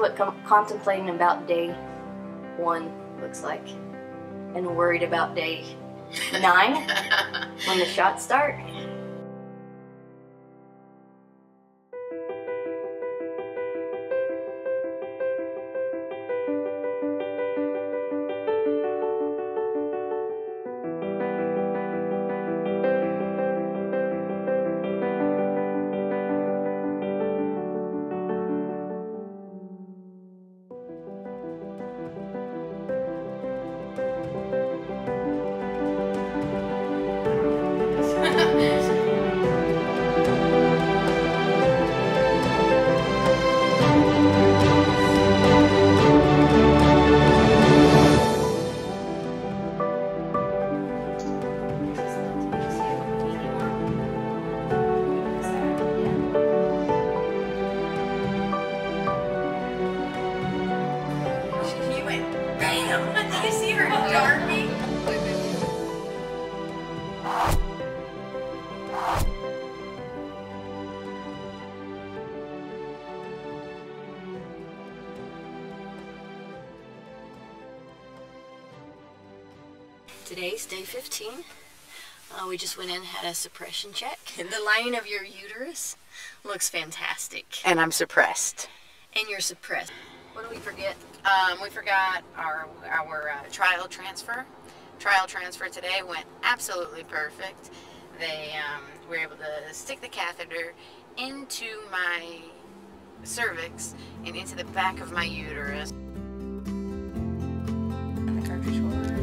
what contemplating about day 1 looks like, and worried about day 9 when the shots start. Did you see her darting? Today's day 15. We just went in and had a suppression check. The lining of your uterus looks fantastic. And I'm suppressed. And you're suppressed. What did we forget? We forgot our trial transfer. Trial transfer today went absolutely perfect. They were able to stick the catheter into my cervix and into the back of my uterus. And the cartridge holder.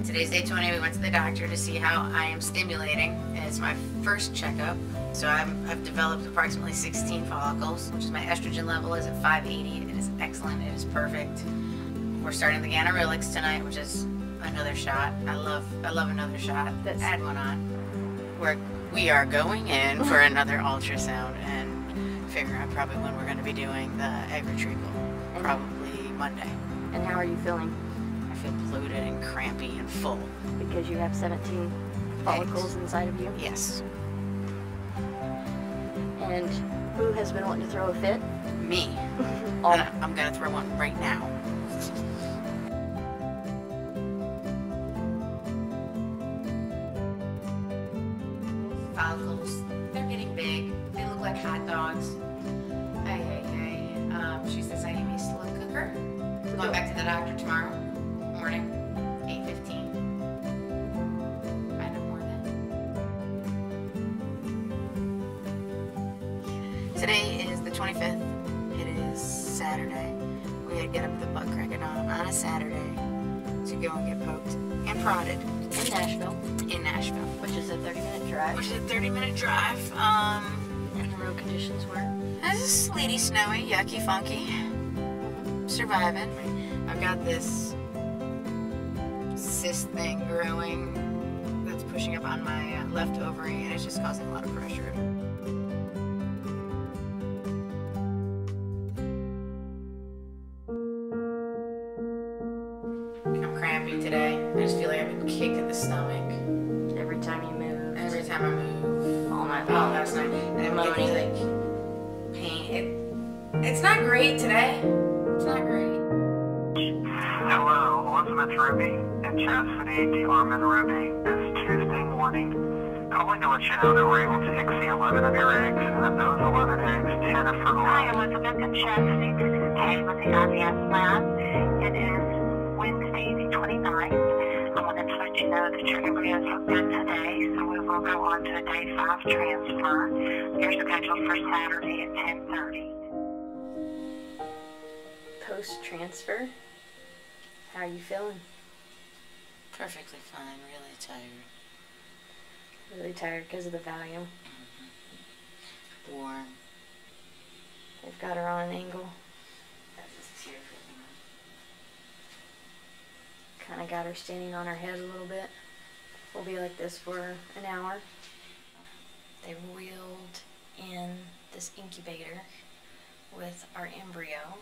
Today's day 20. We went to the doctor to see how I am stimulating. It's my first checkup. So I've developed approximately 16 follicles, which is my estrogen level is at 580. It is excellent. It is perfect. We're starting the ganirelix tonight, which is another shot. I love another shot. Add one on. We are going in for another ultrasound and figure out probably when we're going to be doing the egg retrieval. Probably Monday. And how are you feeling? I feel bloated and crampy and full. Because you have 17 follicles inside of you? Yes. And who has been wanting to throw a fit? Me. And I'm going to throw one right now. Follicles, they're getting big. They look like hot dogs. She says I need me a slow cooker. We're going back to the doctor tomorrow morning, 8:15. Find out more then. Today is the 25th. It is Saturday. We had to get up the butt crack on a Saturday to go and get poked and prodded In Nashville. in Nashville. Which is a 30-minute drive. Which is a 30-minute drive. And the road conditions were? It's sleety, snowy, yucky, funky. Surviving. I've got this cyst thing growing that's pushing up on my left ovary, and it's just causing a lot of pressure. I'm crampy today. I just feel like I've been kicked in the stomach. Every time you move. Every time I move. All night. Oh, last night. And I'm getting like pain. It's not great today. It's not great. Hello, Elizabeth Ruby and Chastity T-Armin Ruby. This Tuesday morning, calling to let you know that we're able to exceed 11 of your eggs, and of those 11 eggs, 10 are fertilized. Hi, Elizabeth and Chastity. This is Kay with the IVF lab. It is Wednesday, the 29th. I wanted to let you know that your embryos have been today, so we will go on to a day 5 transfer. You're scheduled for Saturday at 10:30. Post-transfer, how are you feeling? Perfectly fine, really tired. Really tired because of the Valium. Warm. They've got her on an angle. That was a tear for me. Kind of got her standing on her head a little bit. We'll be like this for an hour. They wheeled in this incubator with our embryo,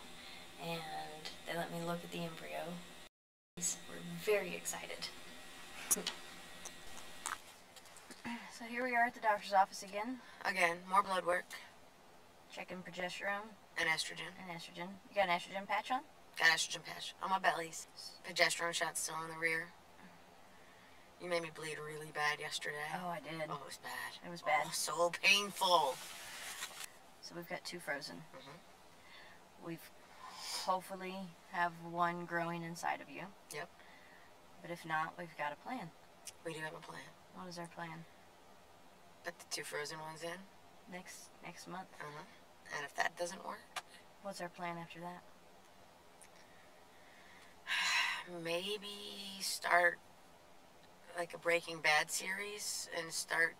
and they let me look at the embryo. We're very excited. So here we are at the doctor's office again. Again, more blood work. Checking progesterone. And estrogen. You got an estrogen patch on? Got an estrogen patch on my bellies. Progesterone shot still in the rear. You made me bleed really bad yesterday. Oh, I did. Oh, it was bad. It was bad. Oh, so painful. So we've got 2 frozen. We've hopefully have 1 growing inside of you. Yep. But if not, we've got a plan. We do have a plan. What is our plan? Put the 2 frozen ones in. Next month. And if that doesn't work, what's our plan after that? Maybe start like a Breaking Bad series and start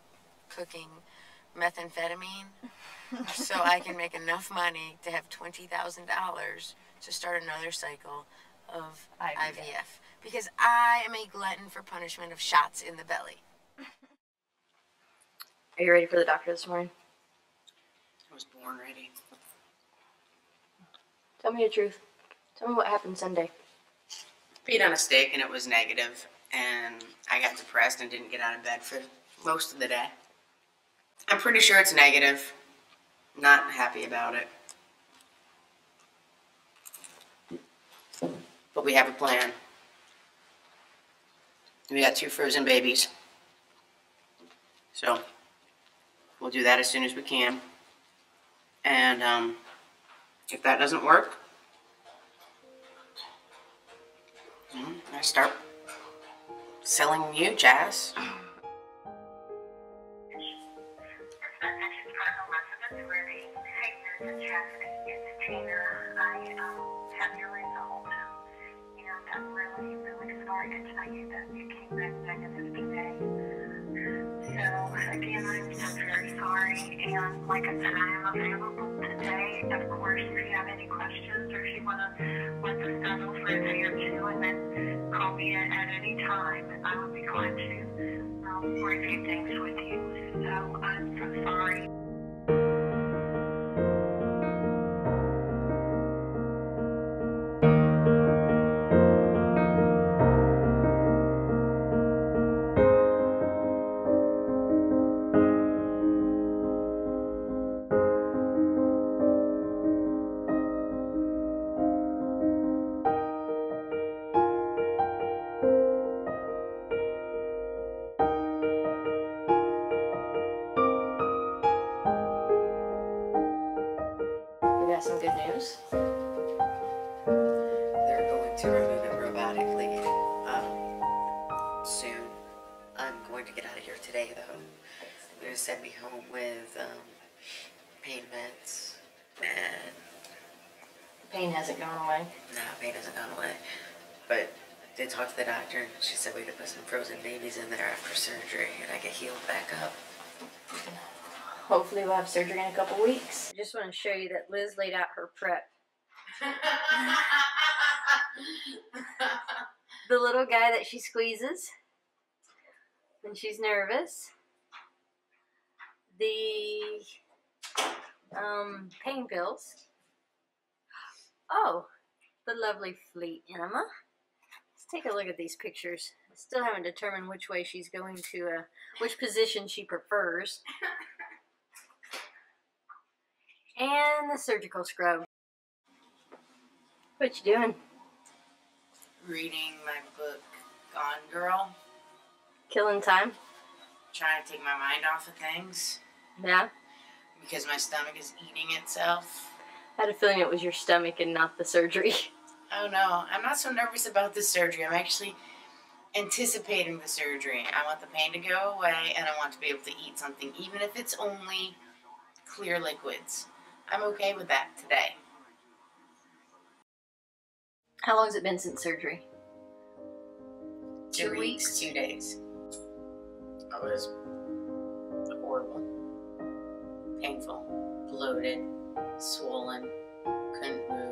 cooking methamphetamine so I can make enough money to have $20,000 to start another cycle of IVF. Because I am a glutton for punishment of shots in the belly. Are you ready for the doctor this morning? I was born ready. Tell me the truth. Tell me what happened Sunday. Peed on a stick and it was negative, and I got depressed and didn't get out of bed for most of the day. I'm pretty sure it's negative. Not happy about it. But we have a plan. We got 2 frozen babies. So we'll do that as soon as we can. And if that doesn't work, I start selling you jazz. Have your result, and I'm really, really sorry to tell you that you came back negative today. So again, I'm so very sorry, and like I said, I am available today. Of course, if you have any questions or if you want to let the schedule for a day or 2, and then call me at any time, I would be glad to review things with you. So I'm so sorry. Some good news. They're going to remove it robotically soon. I'm going to get out of here today, though. They're going to send me home with pain meds, and Pain hasn't gone away. no, pain hasn't gone away. But they talked to the doctor, and she said we could put some frozen babies in there after surgery, and I get healed back up. Hopefully we'll have surgery in a couple weeks. I just want to show you that Liz laid out her prep. The little guy that she squeezes when she's nervous. The pain pills. Oh, the lovely Fleet Enema. Let's take a look at these pictures. I still haven't determined which way she's going to, which position she prefers. And the surgical scrub. What you doing? Reading my book, Gone Girl. Killing time? Trying to take my mind off of things. Yeah? Because my stomach is eating itself. I had a feeling it was your stomach and not the surgery. Oh no, I'm not so nervous about the surgery. I'm actually anticipating the surgery. I want the pain to go away, and I want to be able to eat something, even if it's only clear liquids. I'm okay with that today. How long has it been since surgery? 2 weeks, 2 days. It was horrible. Painful. Bloated. Swollen. Couldn't move.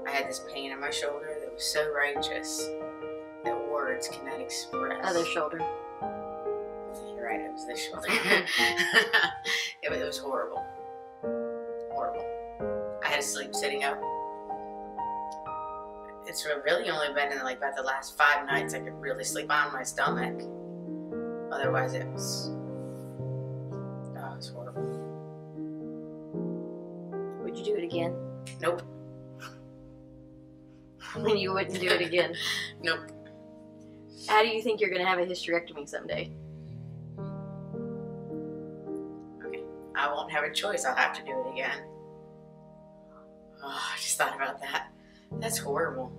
I had this pain in my shoulder that was so righteous that words cannot express. Other shoulder. You're right. was this shoulder. It was horrible. Horrible. I had to sleep sitting up. It's really only been in like about the last 5 nights I could really sleep on my stomach. Otherwise it was horrible. Would you do it again? Nope. You wouldn't do it again? Nope. How do you think you're going to have a hysterectomy someday? Okay. I won't have a choice. I'll have to do it again. Oh, I just thought about that. That's horrible.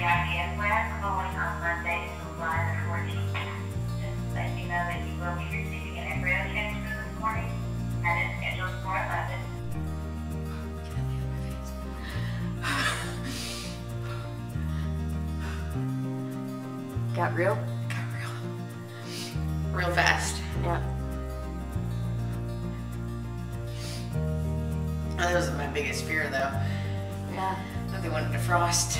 IVF lab calling on Monday, July the 14th. Just let you know that you will be receiving an embryo transfer this morning, and it's scheduled for 11. Got real? Real fast. Yeah. Oh, that was my biggest fear, though. Yeah. That they wanted to frost.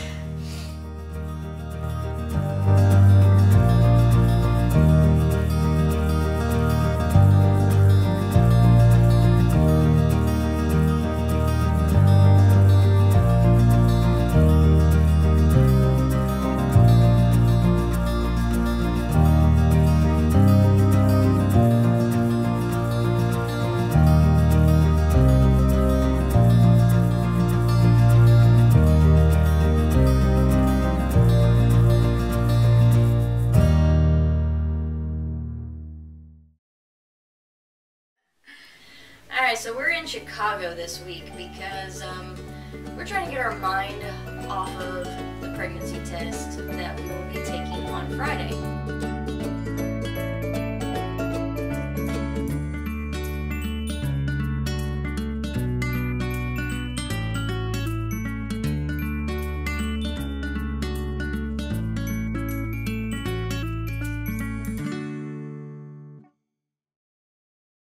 Alright, so we're in Chicago this week because we're trying to get our mind off of the pregnancy test that we will be taking on Friday.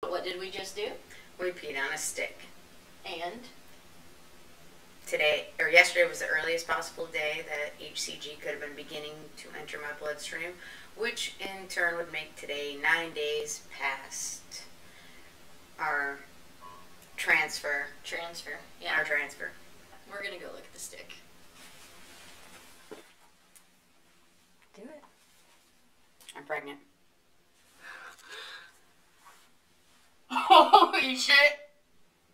What did we just do? We peed on a stick. And Today, or yesterday, was the earliest possible day that HCG could have been beginning to enter my bloodstream, which in turn would make today 9 days past our transfer. Yeah. Our transfer. We're gonna go look at the stick. Do it. I'm pregnant. Holy shit!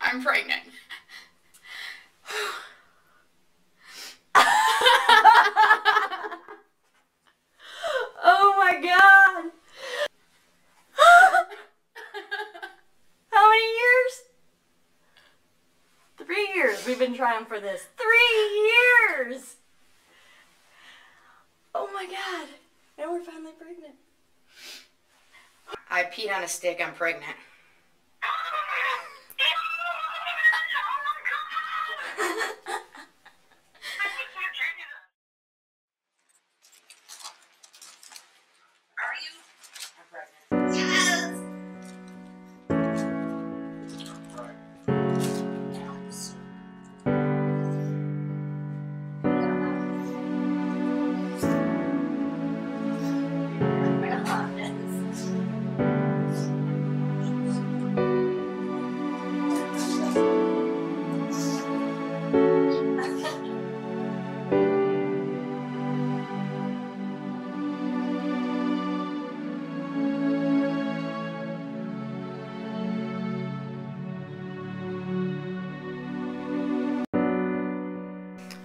I'm pregnant. Oh my god! How many years? 3 years we've been trying for this. 3 years! Oh my god. Now we're finally pregnant. I peed on a stick, I'm pregnant.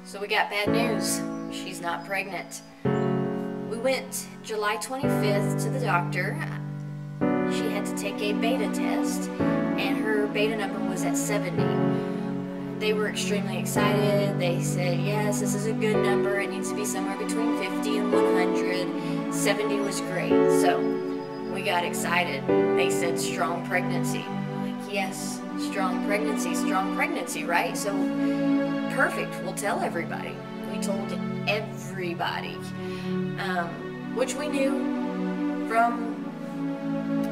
So we got bad news. She's not pregnant. We went July 25th to the doctor. She had to take a beta test, and her beta number was at 70. They were extremely excited. They said, yes, this is a good number. It needs to be somewhere between 50 and 100. 70 was great, so we got excited. They said strong pregnancy. I'm like, yes, strong pregnancy, right? So perfect, we'll tell everybody. We told everybody, which we knew from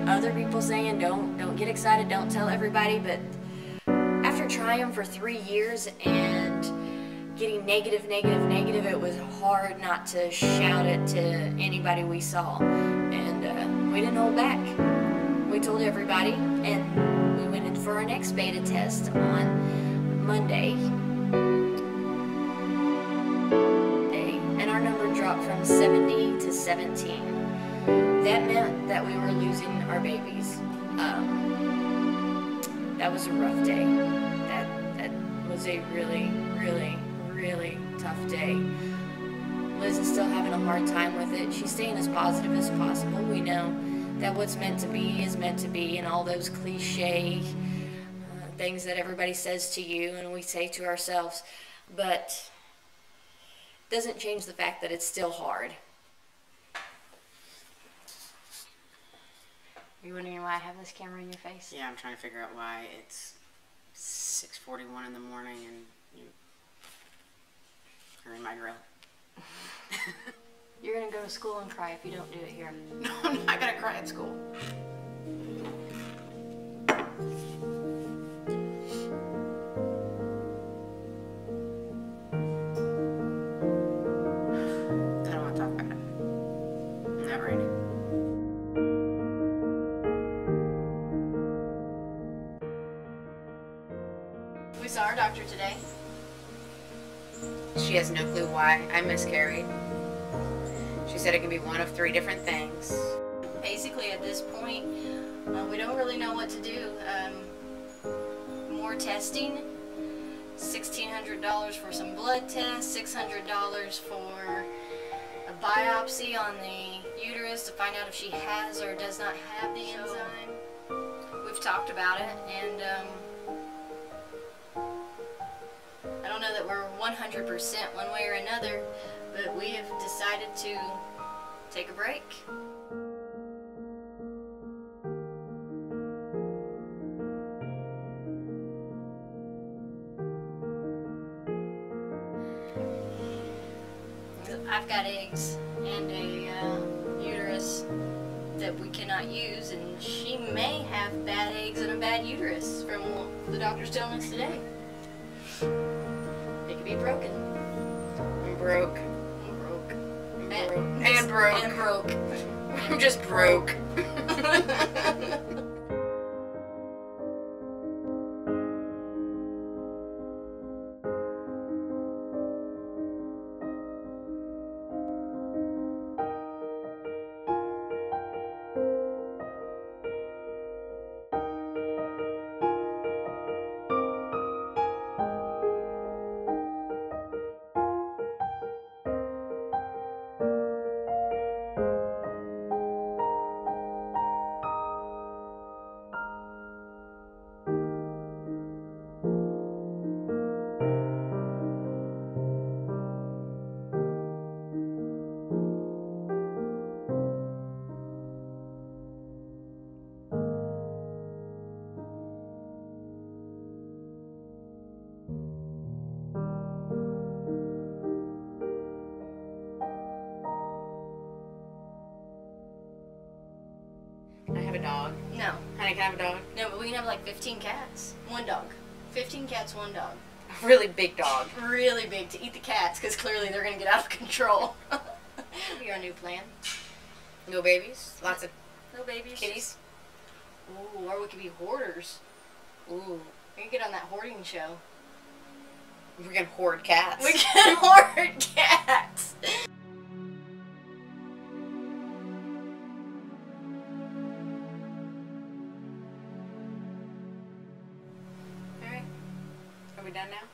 other people saying don't get excited, don't tell everybody. But after trying for 3 years and getting negative, it was hard not to shout it to anybody we saw. And we didn't hold back. We told everybody, and we went in for our next beta test on Monday. And our number dropped from 70 to 17. That meant that we were losing our babies. That was a rough day. That was a really tough day. Liz is still having a hard time with it. She's staying as positive as possible. We know that what's meant to be is meant to be, and all those cliche things that everybody says to you and we say to ourselves, but doesn't change the fact that it's still hard. Are you wondering why I have this camera in your face? Yeah, I'm trying to figure out why it's 6:41 in the morning and you are in my grill. You're gonna go to school and cry if you don't do it here. No, I'm not gonna cry at school. I don't want to talk about it. I'm not ready. We saw our doctor today. She has no clue why I miscarried. She said it can be one of 3 different things. Basically, at this point, we don't really know what to do. More testing, $1,600 for some blood tests, $600 for a biopsy on the uterus to find out if she has or does not have the enzyme. We've talked about it, and I don't know that we're 100% one way or another, but we have decided to take a break. I've got eggs and a uterus that we cannot use, and she may have bad eggs and a bad uterus from what the doctor's telling us today. It could be broken. I'm broke. I'm broke. And broke. And broke. I'm just broke. Can I have a dog? No. Honey, can I have a dog? No, but we can have like 15 cats. 1 dog. 15 cats, 1 dog. A really big dog. Really big to eat the cats, because clearly they're going to get out of control. That'll be our new plan. No babies? Lots of No babies. kitties? Ooh, or we could be hoarders. Ooh. We could get on that hoarding show. We can hoard cats. We can hoard cats. Alright. Are we done now?